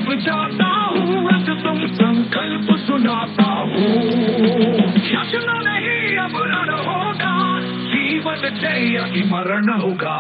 अब जाता हूँ, रख तुम संकल्प सुनाता हूँ। यत्न नहीं अब रण होगा, जीवन जय कि मरण होगा।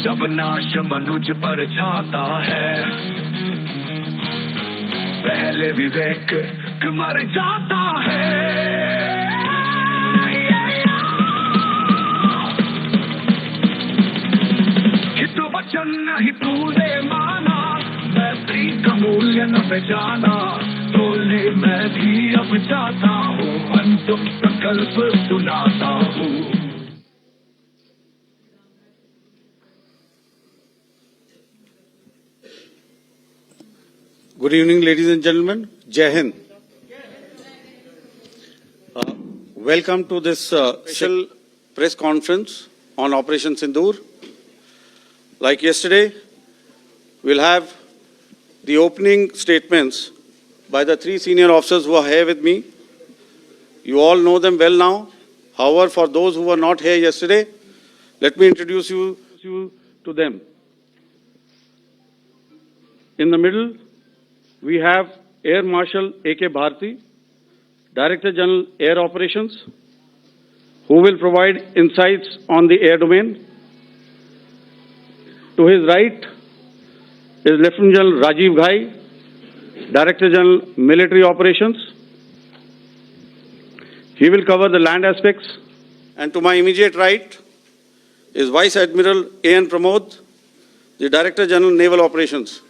जब नाश मनुज पर छाता है, पहले विवेक मर जाता है। हित वचन नहीं तूने माना, मैत्री का मूल्य न पहचाना, बोले मैं भी अब जाता हूँ, अंतिम संकल्प सुनाता हूँ। Good evening, ladies and gentlemen. Jai Hind. Welcome to this special press conference on Operation Sindoor. Like yesterday, we'll have the opening statements by the three senior officers who are here with me. You all know them well now. However, for those who were not here yesterday, let me introduce you to them. In the middle, we have Air Marshal A.K. Bharti, Director General Air Operations, who will provide insights on the air domain. To his right is Lieutenant General Rajiv Ghai, Director General Military Operations. He will cover the land aspects. And to my immediate right is Vice Admiral A.N. Pramod, the Director General Naval Operations.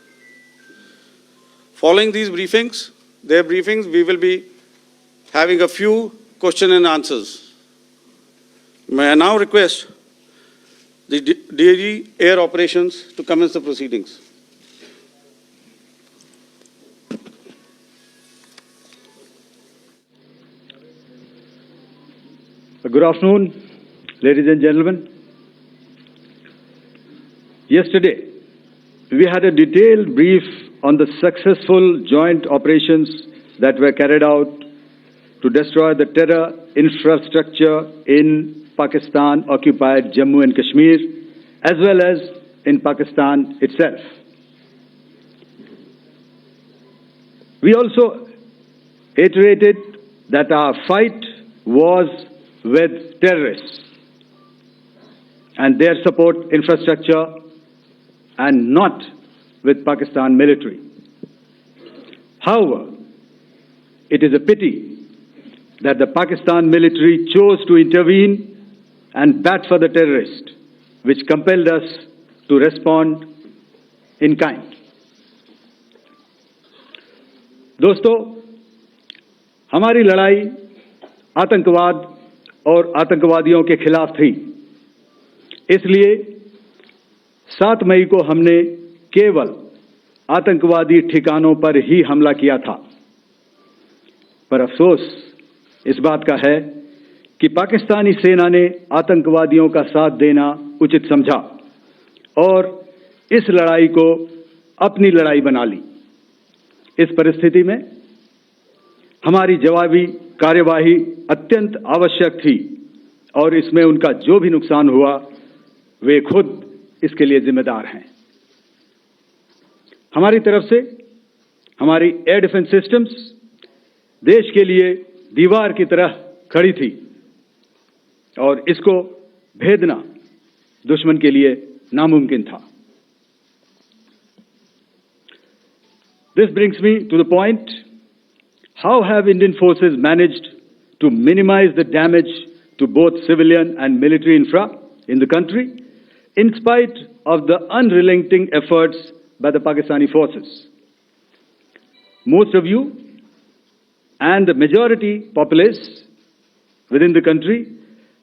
Following these briefings, we will be having a few question and answers. May I now request the DG Air Operations to commence the proceedings. Good afternoon, ladies and gentlemen. Yesterday, we had a detailed brief on the successful joint operations that were carried out to destroy the terror infrastructure in Pakistan-occupied Jammu and Kashmir, as well as in Pakistan itself. We also iterated that our fight was with terrorists and their support infrastructure and not with Pakistan military. However, it is a pity that the Pakistan military chose to intervene and bat for the terrorist, which compelled us to respond in kind. दोस्तों, हमारी लड़ाई आतंकवाद और आतंकवादियों के खिलाफ थी। इसलिए 7 मई को हमने केवल आतंकवादी ठिकानों पर ही हमला किया था। पर अफसोस इस बात का है कि पाकिस्तानी सेना ने आतंकवादियों का साथ देना उचित समझा और इस लड़ाई को अपनी लड़ाई बना ली। इस परिस्थिति में हमारी जवाबी कार्यवाही अत्यंत आवश्यक थी और इसमें उनका जो भी नुकसान हुआ, वे खुद इसके लिए जिम्मेदार हैं। हमारी तरफ से हमारी एयर डिफेंस सिस्टम्स देश के लिए दीवार की तरह खड़ी थी और इसको भेदना दुश्मन के लिए नामुमकिन था। This brings me to the point, how have Indian forces managed to minimize the damage to both civilian and military infra in the country, in spite of the unrelenting efforts by the Pakistani forces? Most of you and the majority populace within the country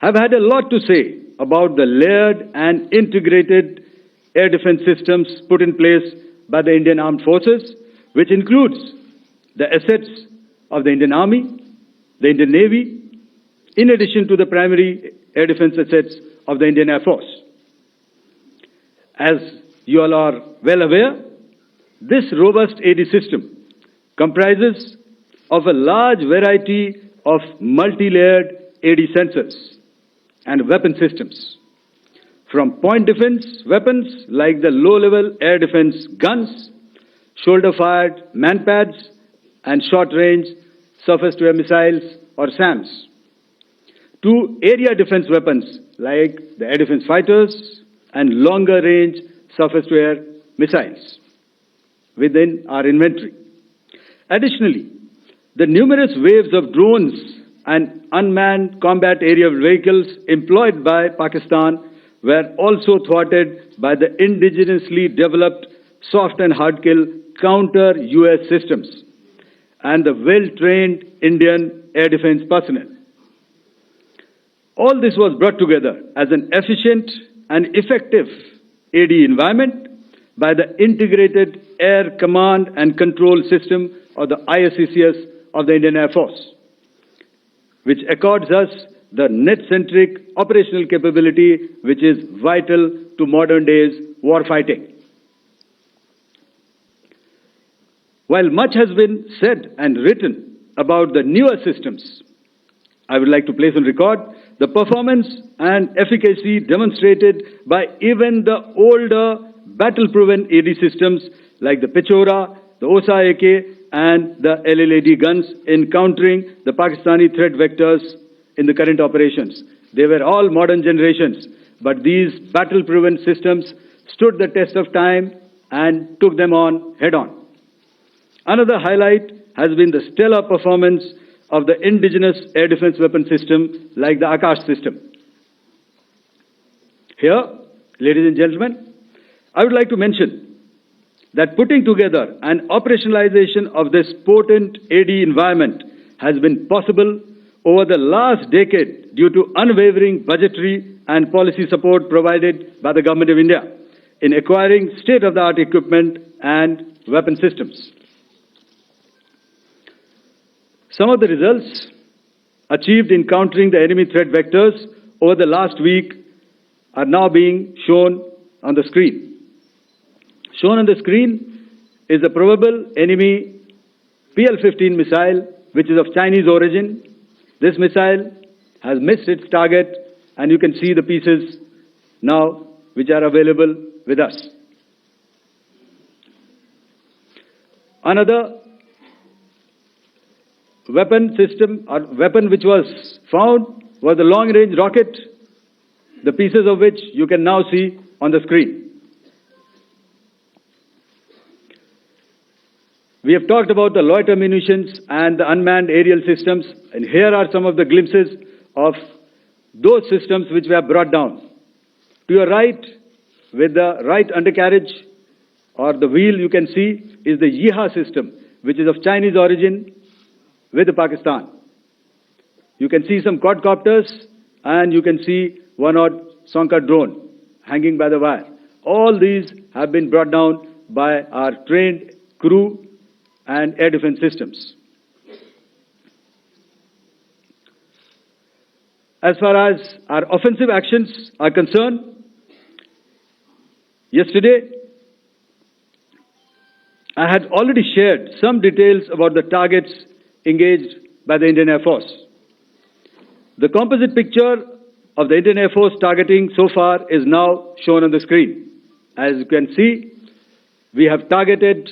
have had a lot to say about the layered and integrated air defense systems put in place by the Indian Armed Forces, which includes the assets of the Indian Army, the Indian Navy, in addition to the primary air defense assets of the Indian Air Force. As you all are well aware, this robust AD system comprises of a large variety of multi-layered AD sensors and weapon systems, from point defense weapons like the low-level air defense guns, shoulder-fired manpads, and short-range surface-to-air missiles or SAMs, to area defense weapons like the air defense fighters and longer-range surface-to-air missiles within our inventory. Additionally, the numerous waves of drones and unmanned combat aerial vehicles employed by Pakistan were also thwarted by the indigenously developed soft and hard kill counter-US systems and the well-trained Indian air defense personnel. All this was brought together as an efficient and effective AD environment by the Integrated Air Command and Control System, or the ISCCS, of the Indian Air Force, which accords us the net-centric operational capability which is vital to modern days warfighting. While much has been said and written about the newer systems, I would like to place on record the performance and efficacy demonstrated by even the older battle-proven AD systems like the Pechora, the OSA AK, and the LLAD guns in countering the Pakistani threat vectors in the current operations. They were all modern generations, but these battle-proven systems stood the test of time and took them on head-on. Another highlight has been the stellar performance of the indigenous air defense weapon system like the Akash system. Here, ladies and gentlemen, I would like to mention that putting together an operationalization of this potent AD environment has been possible over the last decade due to unwavering budgetary and policy support provided by the Government of India in acquiring state-of-the-art equipment and weapon systems. Some of the results achieved in countering the enemy threat vectors over the last week are now being shown on the screen. Shown on the screen is a probable enemy PL-15 missile, which is of Chinese origin. This missile has missed its target, and you can see the pieces now which are available with us. Another weapon system or weapon which was found was the long-range rocket, the pieces of which you can now see on the screen. We have talked about the loiter munitions and the unmanned aerial systems, and here are some of the glimpses of those systems which were brought down. To your right, with the right undercarriage or the wheel, you can see is the Yeeha system, which is of Chinese origin with Pakistan. You can see some quadcopters, and you can see one odd Sonka drone hanging by the wire. All these have been brought down by our trained crew and air defense systems. As far as our offensive actions are concerned, yesterday I had already shared some details about the targets engaged by the Indian Air Force. The composite picture of the Indian Air Force targeting so far is now shown on the screen. As you can see, we have targeted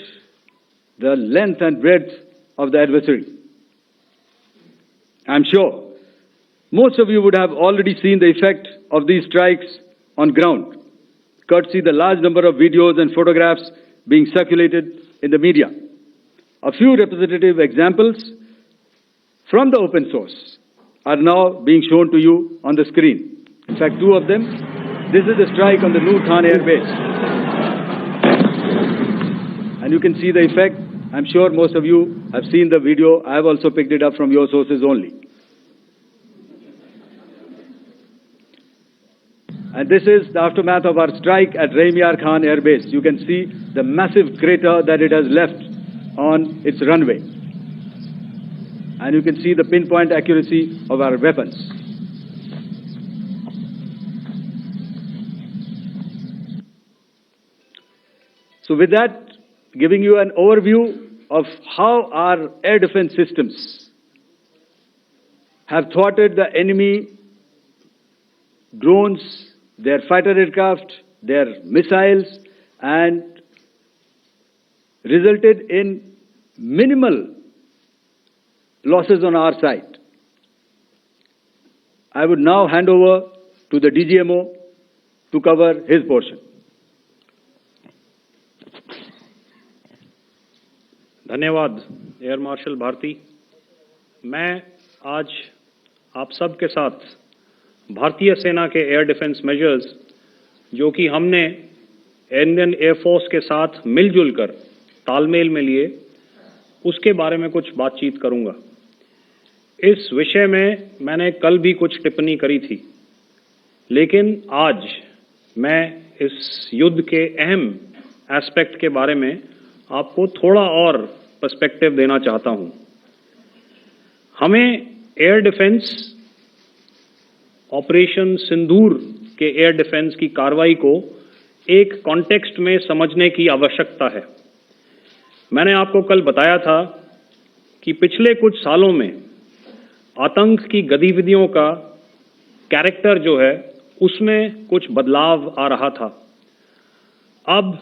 the length and breadth of the adversary. I'm sure most of you would have already seen the effect of these strikes on ground, courtesy the large number of videos and photographs being circulated in the media. A few representative examples from the open source are now being shown to you on the screen. In fact, two of them. This is the strike on the Noor Khan Air Base. And you can see the effect. I'm sure most of you have seen the video. I have also picked it up from your sources only. And this is the aftermath of our strike at Rahim Yar Khan Air Base. You can see the massive crater that it has left on its runway. And you can see the pinpoint accuracy of our weapons. So with that, giving you an overview of how our air defense systems have thwarted the enemy drones, their fighter aircraft, their missiles, and resulted in minimal losses on our side. I would now hand over to the DGMO to cover his portion. धन्यवाद air marshal Bharti. मैं आज आप सब के साथ भारतीय सेना के एयर डिफेंस मेजर्स जो कि हमने इंडियन एयरफोर्स के साथ मिलजुल कर तालमेल में लिए, उसके बारे में कुछ बातचीत करूंगा। इस विषय में मैंने कल भी कुछ टिप्पणी करी थी, लेकिन आज मैं इस युद्ध के अहम एस्पेक्ट के बारे में आपको थोड़ा और पर्सपेक्टिव देना चाहता हूं। हमें एयर डिफेंस ऑपरेशन सिंदूर के एयर डिफेंस की कार्रवाई को एक कॉन्टेक्स्ट में समझने की आवश्यकता है। मैंने आपको कल बताया था कि पिछले कुछ सालों में आतंक की गतिविधियों का कैरेक्टर जो है उसमें कुछ बदलाव आ रहा था। अब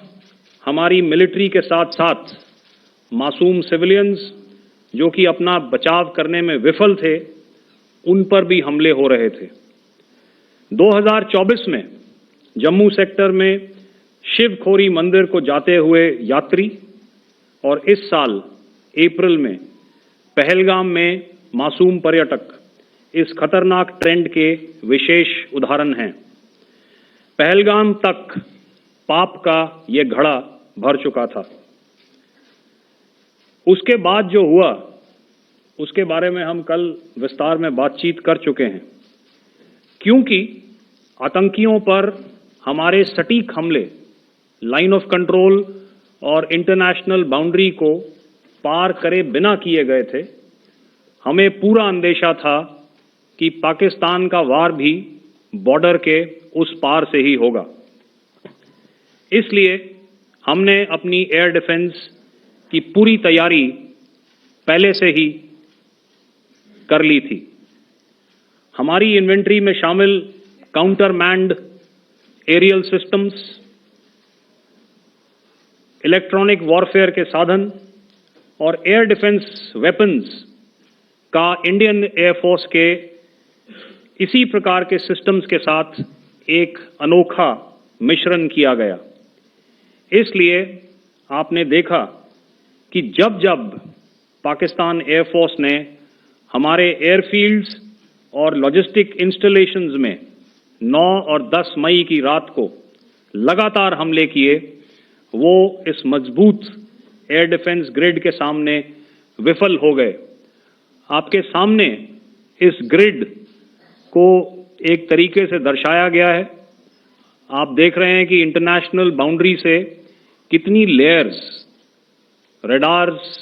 हमारी मिलिट्री के साथ साथ मासूम सिविलियंस जो कि अपना बचाव करने में विफल थे, उन पर भी हमले हो रहे थे। 2024 में जम्मू सेक्टर में शिवखोरी मंदिर को जाते हुए यात्री और इस साल अप्रैल में पहलगाम में मासूम पर्यटक इस खतरनाक ट्रेंड के विशेष उदाहरण हैं। पहलगाम तक पाप का ये घड़ा भर चुका था। उसके बाद जो हुआ उसके बारे में हम कल विस्तार में बातचीत कर चुके हैं, क्योंकि आतंकियों पर हमारे सटीक हमले लाइन ऑफ कंट्रोल और इंटरनेशनल बाउंड्री को पार करे बिना किए गए थे। हमें पूरा अंदेशा था कि पाकिस्तान का वार भी बॉर्डर के उस पार से ही होगा। इसलिए हमने अपनी एयर डिफेंस की पूरी तैयारी पहले से ही कर ली थी। हमारी इन्वेंट्री में शामिल counter manned aerial systems, electronic warfare के साधन और एयर डिफेंस वेपन्स का इंडियन एयरफोर्स के इसी प्रकार के सिस्टम्स के साथ एक अनोखा मिश्रण किया गया। इसलिए आपने देखा कि जब जब पाकिस्तान एयरफोर्स ने हमारे एयरफील्ड्स और लॉजिस्टिक इंस्टॉलेशंस में 9 और 10 मई की रात को लगातार हमले किए, वो इस मजबूत एयर डिफेंस ग्रिड के सामने विफल हो गए। आपके सामने इस ग्रिड को एक तरीके से दर्शाया गया है। आप देख रहे हैं कि इंटरनेशनल बाउंड्री से कितनी layers, radars,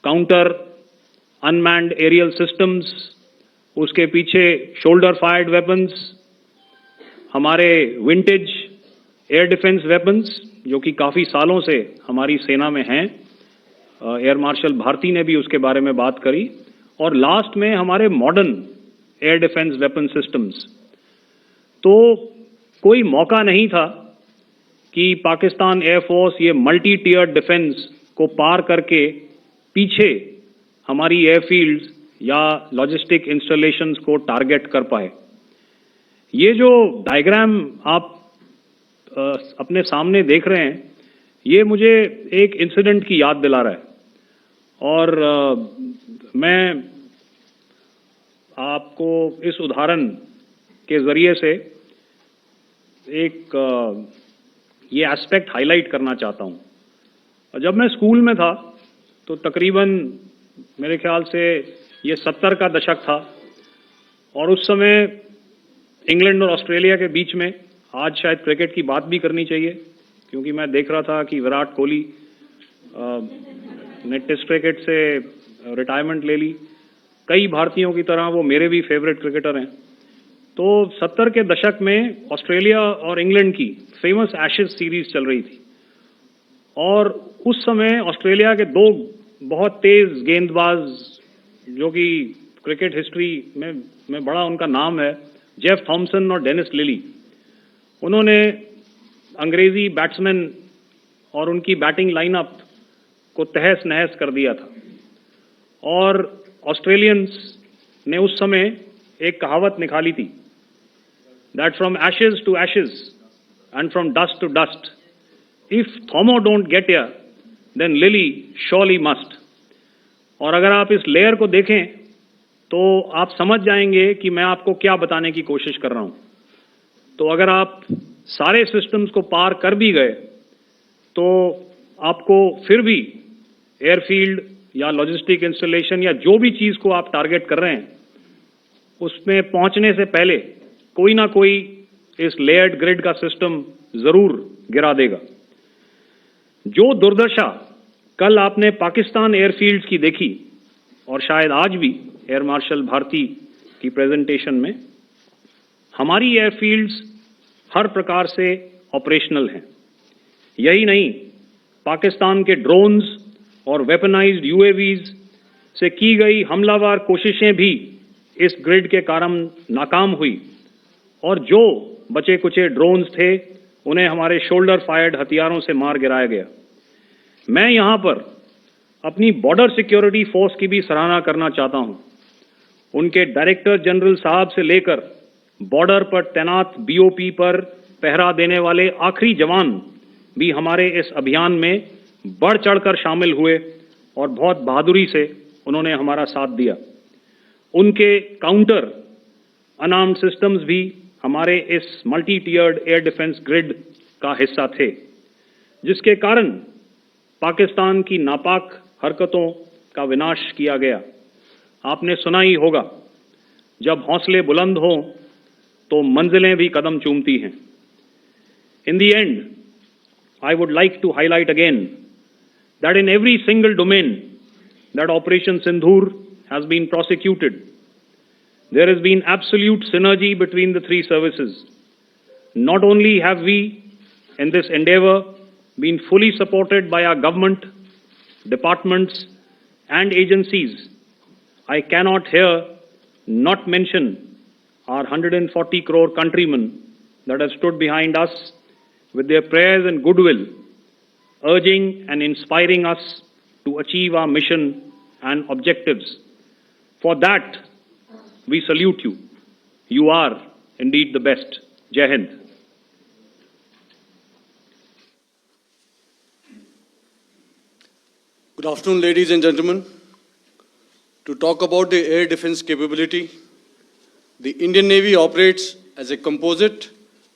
counter unmanned aerial systems, उसके पीछे शोल्डर फायर्ड वेपन्स, हमारे विंटेज एयर डिफेंस वेपन्स जो कि काफ़ी सालों से हमारी सेना में हैं। एयर मार्शल भारती ने भी उसके बारे में बात करी। और लास्ट में हमारे modern air defence weapon systems. तो कोई मौका नहीं था कि पाकिस्तान एयरफोर्स ये मल्टी टियर डिफेंस को पार करके पीछे हमारी एयरफील्ड्स या लॉजिस्टिक इंस्टॉलेशंस को टारगेट कर पाए। ये जो डायग्राम आप अपने सामने देख रहे हैं, ये मुझे एक इंसिडेंट की याद दिला रहा है। और मैं आपको इस उदाहरण के जरिए से एक ये एस्पेक्ट हाईलाइट करना चाहता हूँ। जब मैं स्कूल में था तो तकरीबन मेरे ख्याल से ये 70 का दशक था और उस समय इंग्लैंड और ऑस्ट्रेलिया के बीच में आज शायद क्रिकेट की बात भी करनी चाहिए, क्योंकि मैं देख रहा था कि विराट कोहली ने टेस्ट क्रिकेट से रिटायरमेंट ले ली। कई भारतीयों की तरह वो मेरे भी फेवरेट क्रिकेटर हैं। तो 70 के दशक में ऑस्ट्रेलिया और इंग्लैंड की फेमस एशेज सीरीज चल रही थी, और उस समय ऑस्ट्रेलिया के दो बहुत तेज गेंदबाज, जो कि क्रिकेट हिस्ट्री में बड़ा उनका नाम है, जेफ थॉमसन और डेनिस लिली, उन्होंने अंग्रेजी बैट्समैन और उनकी बैटिंग लाइनअप को तहस नहस कर दिया था। और ऑस्ट्रेलियंस ने उस समय एक कहावत निकाली थी, that from ashes to ashes and from dust to dust, if Thommo don't get here then Lillee surely must. और अगर आप इस लेयर को देखें तो आप समझ जाएंगे कि मैं आपको क्या बताने की कोशिश कर रहा हूं। तो अगर आप सारे सिस्टम्स को पार कर भी गए तो आपको फिर भी एयरफील्ड या लॉजिस्टिक इंस्टॉलेशन या जो भी चीज को आप टारगेट कर रहे हैं उसमें पहुंचने से पहले कोई ना कोई इस लेयर्ड ग्रिड का सिस्टम जरूर गिरा देगा। जो दुर्दशा कल आपने पाकिस्तान एयरफील्ड्स की देखी, और शायद आज भी एयर मार्शल भारती की प्रेजेंटेशन में, हमारी एयरफील्ड्स हर प्रकार से ऑपरेशनल हैं। यही नहीं, पाकिस्तान के ड्रोन्स और वेपनाइज्ड यूएवीज से की गई हमलावर कोशिशें भी इस ग्रिड के कारण नाकाम हुई, और जो बचे कुचे ड्रोन्स थे उन्हें हमारे शोल्डर फायर्ड हथियारों से मार गिराया गया। मैं यहां पर अपनी बॉर्डर सिक्योरिटी फोर्स की भी सराहना करना चाहता हूं। उनके डायरेक्टर जनरल साहब से लेकर बॉर्डर पर तैनात बीओपी पर पहरा देने वाले आखिरी जवान भी हमारे इस अभियान में बढ़ चढ़कर शामिल हुए और बहुत बहादुरी से उन्होंने हमारा साथ दिया। उनके काउंटर अनार्म्ड सिस्टम्स भी हमारे इस मल्टी टियर्ड एयर डिफेंस ग्रिड का हिस्सा थे, जिसके कारण पाकिस्तान की नापाक हरकतों का विनाश किया गया। आपने सुना ही होगा, जब हौसले बुलंद हों तो मंजिलें भी कदम चूमती हैं। In the end, I would like to highlight again that in every single domain that Operation Sindoor has been prosecuted, there has been absolute synergy between the three services. Not only have we, in this endeavor, been fully supported by our government, departments and agencies, I cannot here not mention our 140 crore countrymen that have stood behind us with their prayers and goodwill, urging and inspiring us to achieve our mission and objectives. For that, we salute you. You are indeed the best. Jai Hind. Good afternoon, ladies and gentlemen. To talk about the air defense capability, the Indian Navy operates as a composite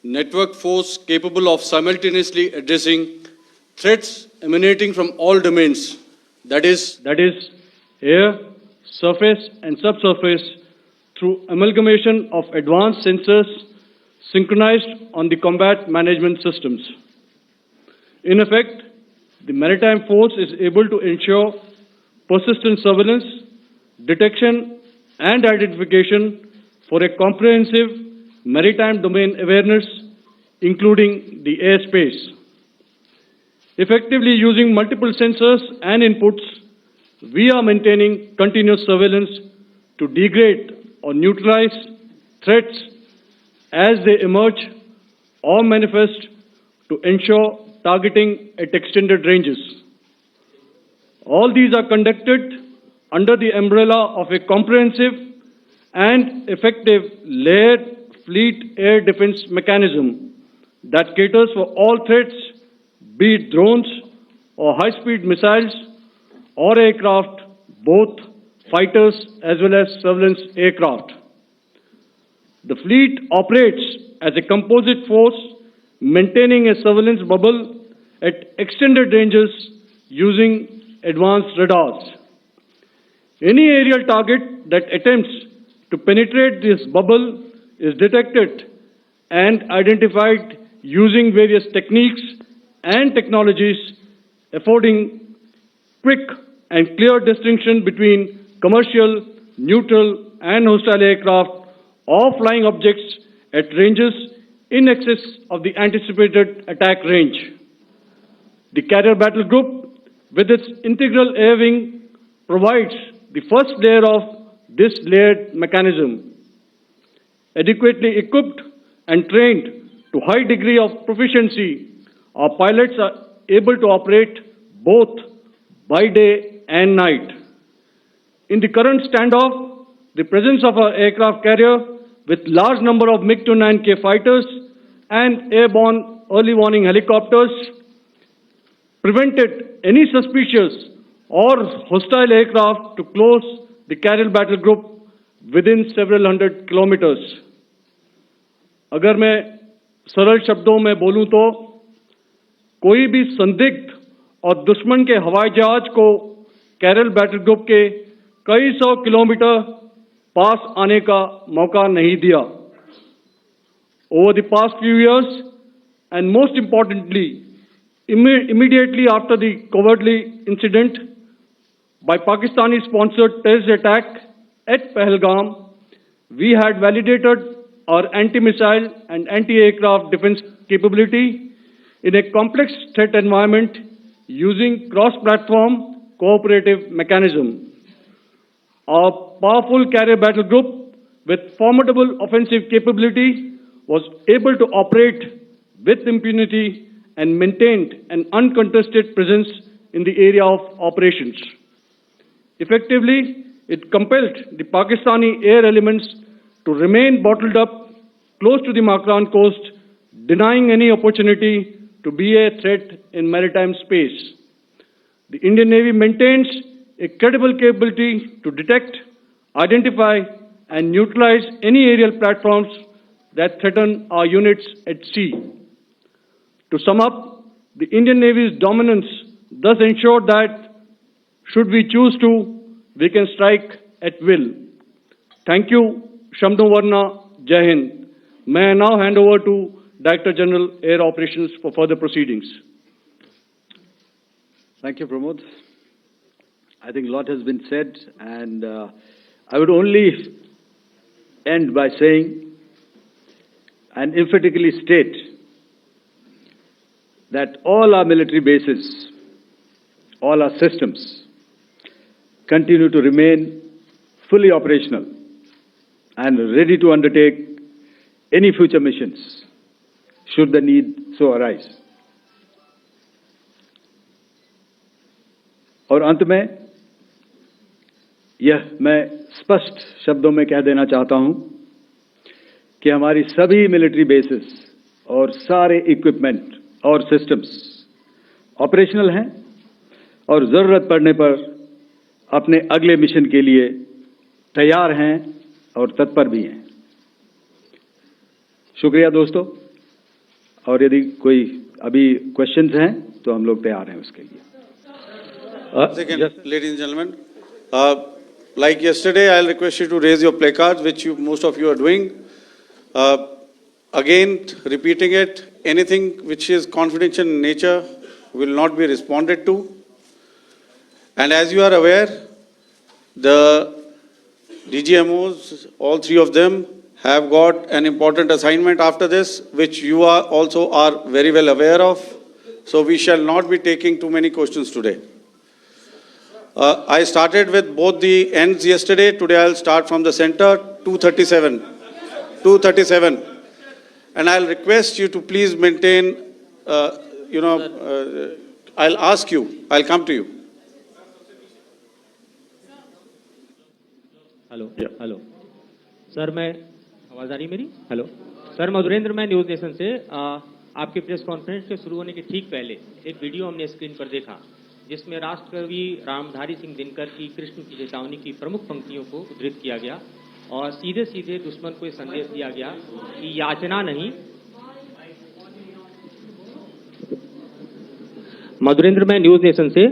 network force capable of simultaneously addressing threats emanating from all domains, that is air, surface and subsurface, through amalgamation of advanced sensors synchronized on the combat management systems. In effect, the maritime force is able to ensure persistent surveillance, detection and identification for a comprehensive maritime domain awareness, including the airspace. Effectively using multiple sensors and inputs, we are maintaining continuous surveillance to degrade or neutralize threats as they emerge or manifest, to ensure targeting at extended ranges. All these are conducted under the umbrella of a comprehensive and effective layered fleet air defense mechanism that caters for all threats, be it drones or high-speed missiles or aircraft, both fighters as well as surveillance aircraft. The fleet operates as a composite force, maintaining a surveillance bubble at extended ranges using advanced radars. Any aerial target that attempts to penetrate this bubble is detected and identified using various techniques and technologies, affording quick and clear distinction between commercial, neutral, and hostile aircraft or flying objects at ranges in excess of the anticipated attack range. The Carrier Battle Group, with its integral air wing, provides the first layer of this layered mechanism. Adequately equipped and trained to high degree of proficiency, our pilots are able to operate both by day and night. In the current standoff, the presence of our aircraft carrier with large number of MiG-29K fighters and airborne early warning helicopters prevented any suspicious or hostile aircraft to close the Carrier Battle Group within several hundred kilometers. अगर मैं सरल शब्दों में बोलूं तो कोई भी संदिग्ध और दुश्मन के हवाई जहाज को कैरल बैटल ग्रुप के कई सौ किलोमीटर पास आने का मौका नहीं दिया. Over the past few years, and most importantly, immediately after the cowardly incident by Pakistani-sponsored terrorist attack at Pahalgam, we had validated our anti-missile and anti-aircraft defense capability in a complex threat environment using cross-platform cooperative mechanism. Our powerful carrier battle group with formidable offensive capability was able to operate with impunity and maintained an uncontested presence in the area of operations. Effectively, it compelled the Pakistani air elements to remain bottled up close to the Makran coast, denying any opportunity to be a threat in maritime space. The Indian Navy maintains a credible capability to detect, identify, and neutralize any aerial platforms that threaten our units at sea. To sum up, the Indian Navy's dominance thus ensured that, should we choose to, we can strike at will. Thank you, Shamdhu Varna, Jai Hind. May I now hand over to Director General Air Operations for further proceedings. Thank you, Pramod. I think a lot has been said, and I would only end by saying and emphatically state that all our military bases, all our systems continue to remain fully operational and ready to undertake any future missions should the need so arise. और अंत में यह मैं स्पष्ट शब्दों में कह देना चाहता हूं कि हमारी सभी मिलिट्री बेसेस और सारे इक्विपमेंट और सिस्टम्स ऑपरेशनल हैं और जरूरत पड़ने पर अपने अगले मिशन के लिए तैयार हैं और तत्पर भी हैं. शुक्रिया दोस्तों, और यदि कोई अभी क्वेश्चंस हैं तो हम लोग तैयार हैं उसके लिए. Ladies and gentlemen, like yesterday, I'll request you to raise your placards, which most of you are doing. Again, repeating it, anything which is confidential in nature will not be responded to. And as you are aware, the DGMOs, all three of them, have got an important assignment after this, which you are also very well aware of. So we shall not be taking too many questions today. I started with both the ends yesterday. Today I'll start from the center, 237. 237. And I'll request you to please maintain, I'll ask you, I'll come to you. Hello hello sir, मैं आवाज़ आ रही मेरी? Hello sir, Madhurendra, मैं news nation से आपके press conference के शुरू होने के ठीक पहले एक वीडियो हमने स्क्रीन पर देखा जिसमें राष्ट्रकवि रामधारी सिंह दिनकर की कृष्ण की चेतावनी की प्रमुख पंक्तियों को उद्धृत किया गया और सीधे सीधे दुश्मन को संदेश दिया गया कि याचना नहीं. मधुरेंद्र, मैं न्यूज़ नेशन से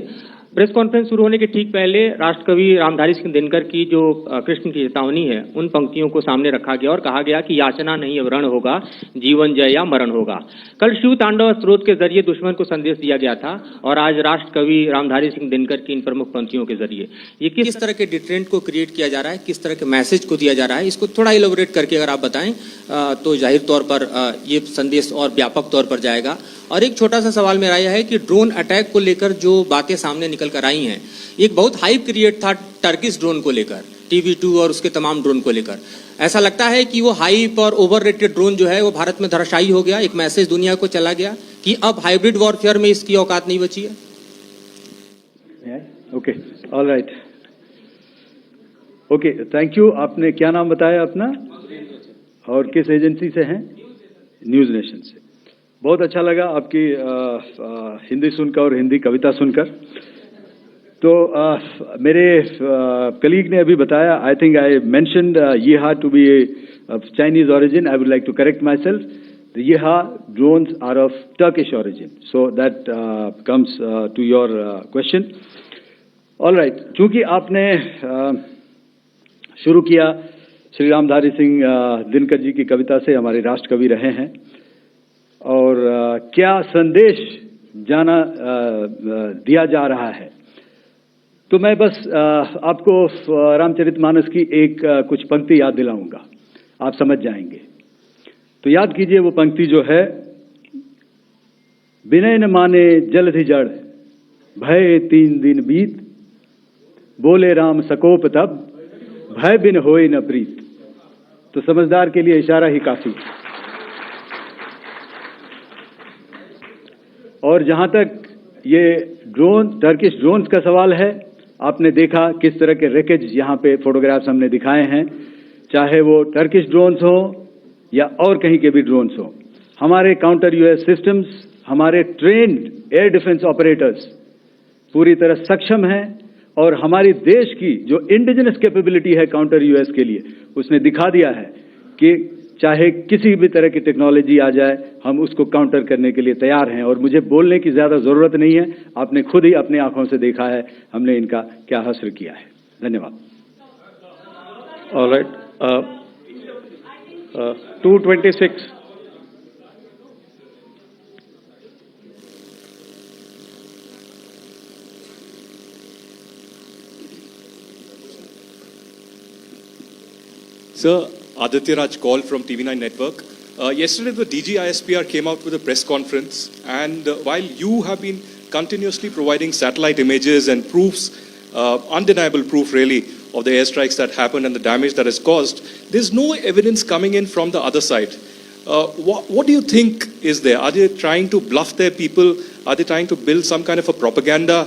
प्रेस कॉन्फ्रेंस शुरू होने के ठीक पहले राष्ट्रकवि रामधारी सिंह दिनकर की जो कृष्ण की चेतावनी है उन पंक्तियों को सामने रखा गया और कहा गया कि याचना नहीं अब रण होगा, जीवन जय या मरण होगा। कल शिव तांडव स्त्रोत के जरिए दुश्मन को संदेश दिया गया था और आज राष्ट्रकवि रामधारी सिंह दिनकर की इन प्रमुख पंक्तियों के जरिए ये किस तरह के डिटरेंट को क्रिएट किया जा रहा है, किस तरह के मैसेज को दिया जा रहा है, इसको थोड़ा इलेबोरेट करके अगर आप बताएं तो जाहिर तौर पर ये संदेश और व्यापक तौर पर जाएगा। और एक छोटा सा सवाल मेरा यह है कि ड्रोन अटैक को लेकर जो बातें सामने निकल कर आई हैं, एक बहुत हाइप क्रिएट था टर्किश ड्रोन को लेकर, TB2 और उसके तमाम ड्रोन को लेकर। ऐसा लगता है कि वो हाइप और ओवररेटेड ड्रोन जो है वो भारत में धराशायी हो गया, एक मैसेज दुनिया को चला गया कि अब हाइब्रिड वॉरफेयर में इसकी औकात नहीं बची है। Okay, all right, okay, thank you. आपने क्या नाम बताया अपना और किस एजेंसी से हैं? न्यूज नेशन से। बहुत अच्छा लगा आपकी हिंदी सुनकर और हिंदी कविता सुनकर। तो मेरे कलीग ने अभी बताया, आई थिंक आई मेंशन्ड येहा to be Chinese origin. I would like to correct myself. The Yeha drones are of Turkish origin. So that comes to your question. All right. चूंकि आपने शुरू किया श्री रामधारी सिंह दिनकर जी की कविता से, हमारे राष्ट्र कवि रहे हैं, और क्या संदेश दिया जा रहा है, तो मैं बस आपको रामचरितमानस की एक कुछ पंक्ति याद दिलाऊंगा, आप समझ जाएंगे। तो याद कीजिए वो पंक्ति जो है, विनय न माने जलधि जड़, भय 3 दिन बीत, बोले राम सकोप तब, भय बिन होए न प्रीत। तो समझदार के लिए इशारा ही काफी। और जहां तक ये टर्किश ड्रोन्स का सवाल है, आपने देखा किस तरह के रेकेज यहाँ पे फोटोग्राफ्स हमने दिखाए हैं, चाहे वो टर्किश ड्रोन्स हो या और कहीं के भी ड्रोन्स हो। हमारे काउंटर यूएस सिस्टम्स, हमारे ट्रेन्ड एयर डिफेंस ऑपरेटर्स पूरी तरह सक्षम हैं, और हमारी देश की जो इंडिजिनस कैपेबिलिटी है काउंटर यूएस के लिए, उसने दिखा दिया है कि चाहे किसी भी तरह की टेक्नोलॉजी आ जाए, हम उसको काउंटर करने के लिए तैयार हैं। और मुझे बोलने की ज्यादा जरूरत नहीं है, आपने खुद ही अपनी आंखों से देखा है हमने इनका क्या हश्र किया है। धन्यवाद। Alright, 226 Sir, Aditya Raj call from TV9 Network. Yesterday, the DG ISPR came out with a press conference, and while you have been continuously providing satellite images and proofs, undeniable proof really, of the airstrikes that happened and the damage that is caused, there's no evidence coming in from the other side. What do you think is there? Are they trying to bluff their people? Are they trying to build some kind of a propaganda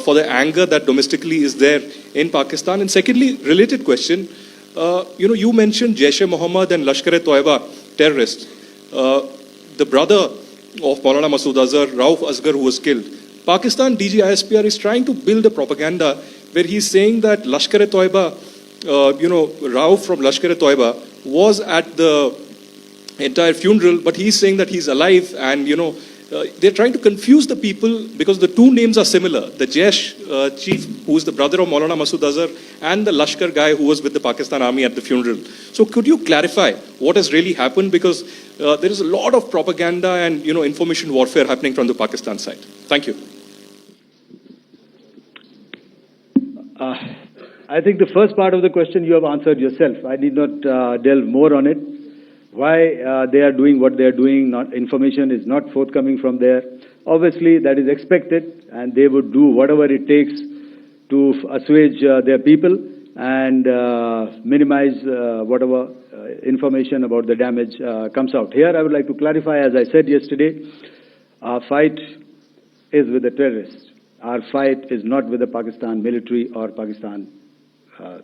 for the anger that domestically is there in Pakistan? And secondly, related question, you mentioned Jaish-e-Mohammed and Lashkar-e-Toiba terrorists. The brother of Maulana Masood Azhar, Rauf Asghar, who was killed. Pakistan DG ISPR is trying to build a propaganda where he's saying that Lashkar-e-Toiba, Rauf from Lashkar-e-Toiba was at the entire funeral, but he's saying that he's alive, and they're trying to confuse the people because the two names are similar. The Jaish chief, who is the brother of Maulana Masood Azhar, and the Lashkar guy who was with the Pakistan army at the funeral. So could you clarify what has really happened? Because there is a lot of propaganda and information warfare happening from the Pakistan side. Thank you. I think the first part of the question you have answered yourself. I need not delve more on it. Why they are doing what they are doing, information is not forthcoming from there. Obviously, that is expected, and they would do whatever it takes to assuage their people and minimize whatever information about the damage comes out. Here, I would like to clarify, as I said yesterday, our fight is with the terrorists. Our fight is not with the Pakistan military or Pakistan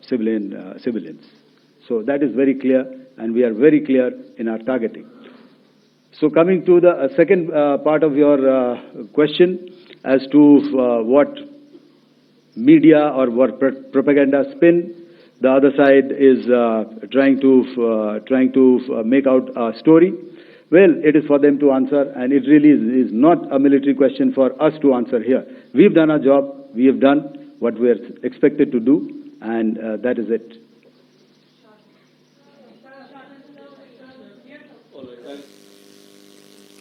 civilians. So that is very clear, and we are very clear in our targeting. So coming to the second part of your question as to what media or what propaganda spin the other side is trying to make out a story. Well, it is for them to answer, and it really is not a military question for us to answer here. We've done our job. we have done what we are expected to do, and that is it.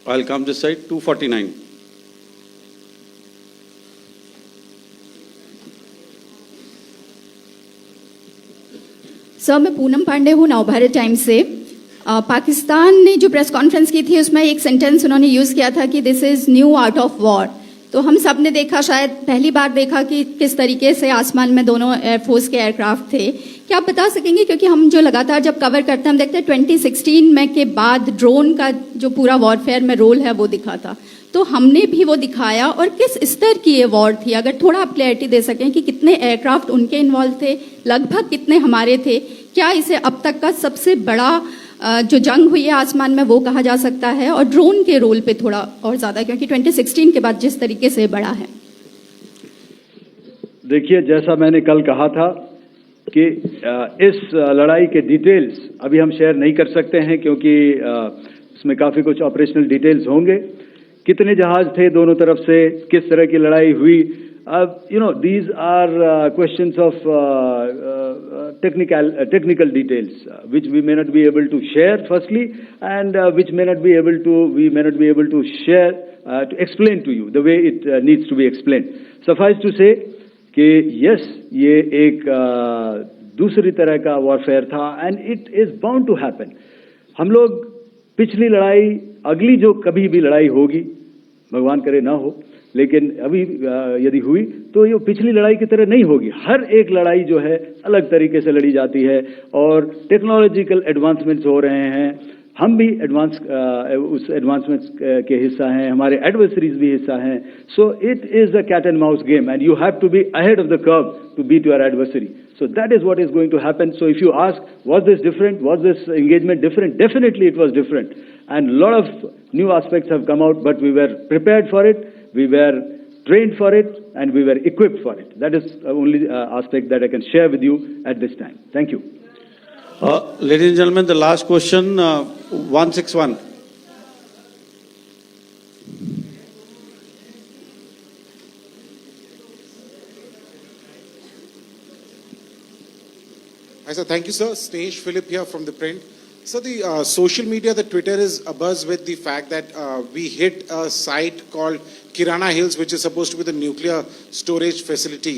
I'll come this side, 249. Sir, मैं पूनम पांडे हूँ Navbharat times से। पाकिस्तान ने जो press conference की थी उसमें एक sentence उन्होंने यूज़ किया था कि this is new out of war. तो हम सब ने देखा, शायद पहली बार देखा कि किस तरीके से आसमान में दोनों एयरफोर्स के एयरक्राफ्ट थे। क्या आप बता सकेंगे, क्योंकि हम जो लगातार जब कवर करते हैं हम देखते हैं 2016 में के बाद ड्रोन का जो पूरा वॉरफेयर में रोल है वो दिखा था, तो हमने भी वो दिखाया, और किस स्तर की ये वॉर थी? अगर थोड़ा आप क्लैरिटी दे सकें कि कितने एयरक्राफ्ट उनके इन्वॉल्व थे, लगभग कितने हमारे थे, क्या इसे अब तक का सबसे बड़ा जो जंग हुई है आसमान में वो कहा जा सकता है? और ड्रोन के रोल पे थोड़ा और ज़्यादा, क्योंकि 2016 के बाद जिस तरीके से बढ़ा है। देखिए, जैसा मैंने कल कहा था कि इस लड़ाई के डिटेल्स अभी हम शेयर नहीं कर सकते हैं, क्योंकि इसमें काफ़ी कुछ ऑपरेशनल डिटेल्स होंगे। कितने जहाज थे दोनों तरफ से, किस तरह की लड़ाई हुई, these are questions of technical details, which we may not be able to share firstly, and which we may not be able to share, to explain to you the way it needs to be explained. Suffice to say कि yes, ये एक दूसरी तरह का warfare था, and it is bound to happen. हम लोग पिछली लड़ाई, अगली जो कभी भी लड़ाई होगी, भगवान करे ना हो, लेकिन अभी यदि हुई तो ये पिछली लड़ाई की तरह नहीं होगी। हर एक लड़ाई जो है अलग तरीके से लड़ी जाती है, और टेक्नोलॉजिकल एडवांसमेंट्स हो रहे हैं। हम भी उस एडवांसमेंट्स के हिस्सा हैं, हमारे एडवर्सरीज भी हिस्सा हैं। So it is a cat and mouse game, and you have to be ahead of the curve to beat your adversary. So that is what is going to happen. So if you ask, was this different? Was this engagement different? Definitely it was different. And a lot of new aspects have come out, but we were prepared for it, we were trained for it, and we were equipped for it. That is the only aspect that I can share with you at this time. Thank you. Ladies and gentlemen, the last question, 161. Hi, sir. Thank you, sir. Snesh Philip here from the print. So the social media, the Twitter is abuzz with the fact that we hit a site called Kirana Hills, which is supposed to be the nuclear storage facility.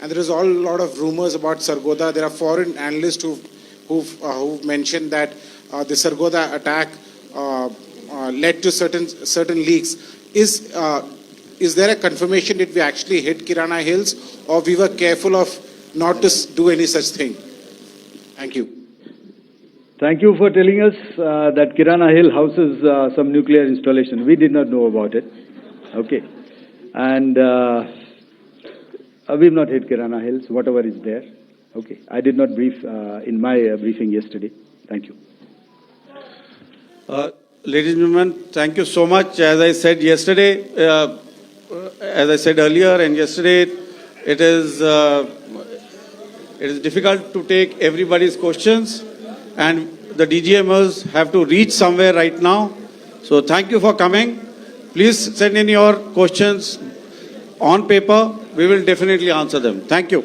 And there is a lot of rumors about Sargodha. There are foreign analysts who've mentioned that the Sargodha attack led to certain leaks. Is there a confirmation that we actually hit Kirana Hills, or we were careful of not to do any such thing? Thank you. Thank you for telling us that Kirana Hill houses some nuclear installation. We did not know about it. Okay. And we've not hit Kirana Hills, whatever is there. Okay. I did not brief in my briefing yesterday. Thank you. Ladies and gentlemen, thank you so much. As I said yesterday, as I said earlier and yesterday, it is difficult to take everybody's questions, and the DGMers have to reach somewhere right now. So thank you for coming. Please send in your questions on paper. We will definitely answer them. Thank you.